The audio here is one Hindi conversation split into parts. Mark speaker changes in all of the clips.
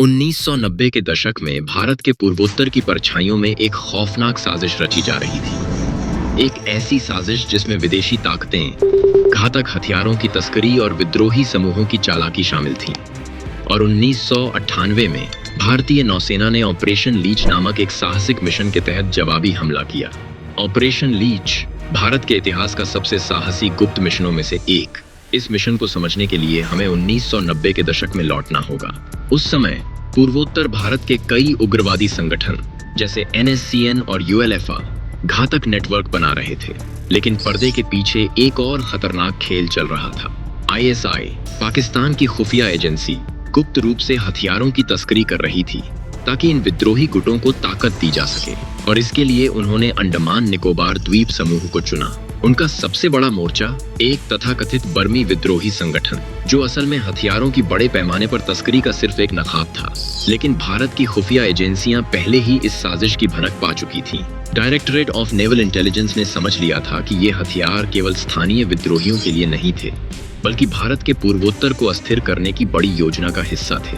Speaker 1: 1990 के दशक में भारत के पूर्वोत्तर की परछाइयों में एक खौफनाक साजिश रची जा रही थी। एक ऐसी साजिश जिसमें विदेशी ताकतें, घातक हथियारों की तस्करी और विद्रोही समूहों की चालाकी शामिल थी। और 1998 में भारतीय नौसेना ने ऑपरेशन लीच नामक एक साहसिक मिशन के तहत जवाबी हमला किया। ऑपरेशन लीच भारत के इतिहास का सबसे साहसी गुप्त मिशनों में से एक। इस मिशन को समझने के लिए हमें 1990 के दशक में लौटना होगा। उस समय पूर्वोत्तर भारत के कई उग्रवादी संगठन जैसे NSCN और ULFA घातक नेटवर्क बना रहे थे, लेकिन पर्दे के पीछे एक और खतरनाक खेल चल रहा था। ISI पाकिस्तान की खुफिया एजेंसी गुप्त रूप से हथियारों की तस्करी कर रही थी ताकि इन विद्रोही गुटों को ताकत दी जा सके, और इसके लिए उन्होंने अंडमान निकोबार द्वीप समूह को चुना। उनका सबसे बड़ा मोर्चा एक तथाकथित बर्मी विद्रोही संगठन, जो असल में हथियारों की बड़े पैमाने पर तस्करी का सिर्फ एक नकाब था। लेकिन भारत की खुफिया एजेंसियां पहले ही इस साजिश की भनक पा चुकी थीं। डायरेक्टरेट ऑफ नेवल इंटेलिजेंस ने समझ लिया था कि ये हथियार केवल स्थानीय विद्रोहियों के लिए नहीं थे, बल्कि भारत के पूर्वोत्तर को अस्थिर करने की बड़ी योजना का हिस्सा थे।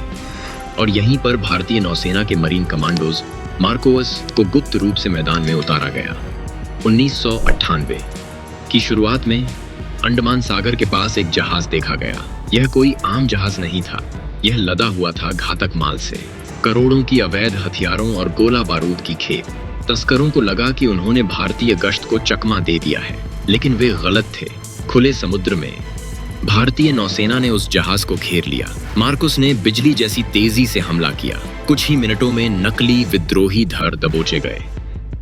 Speaker 1: और यहीं पर भारतीय नौसेना के मरीन कमांडोज मार्कोवस को गुप्त रूप से मैदान में उतारा गया। 1998 की शुरुआत में अंडमान सागर के पास एक जहाज देखा गया। यह कोई आम जहाज नहीं था, यह लदा हुआ था घातक माल से, करोड़ों की अवैध हथियारों और गोला बारूद की खेप। तस्करों को लगा कि उन्होंने भारतीय गश्त को चकमा दे दिया है, लेकिन वे गलत थे। खुले समुद्र में भारतीय नौसेना ने उस जहाज को घेर लिया। मार्कोस ने बिजली जैसी तेजी से हमला किया। कुछ ही मिनटों में नकली विद्रोही धर दबोचे गए,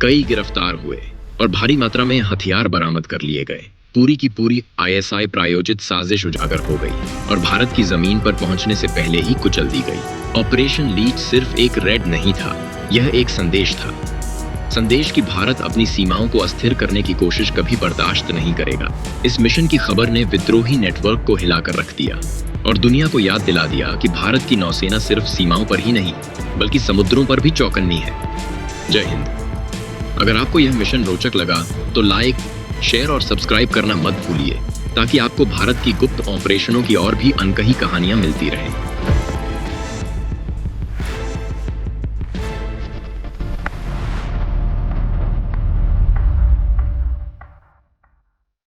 Speaker 1: कई गिरफ्तार हुए और भारी मात्रा में हथियार बरामद कर लिए गए। पूरी की पूरी ISI प्रायोजित साजिश उजागर हो गई और भारत की जमीन पर पहुंचने से पहले ही कुचल दी गई। ऑपरेशन लीच सिर्फ एक रेड नहीं था, यह एक संदेश था। संदेश कि भारत अपनी सीमाओं को अस्थिर करने की कोशिश कभी बर्दाश्त नहीं करेगा। इस मिशन की खबर ने विद्रोही नेटवर्क को हिलाकर रख दिया और दुनिया को याद दिला दिया कि भारत की नौसेना सिर्फ सीमाओं पर ही नहीं, बल्कि समुद्रों पर भी चौकन्नी है। जय हिंद। अगर आपको यह मिशन रोचक लगा तो लाइक, शेयर और सब्सक्राइब करना मत भूलिए, ताकि आपको भारत की गुप्त ऑपरेशनों की और भी अनकही कहानियां मिलती रहें।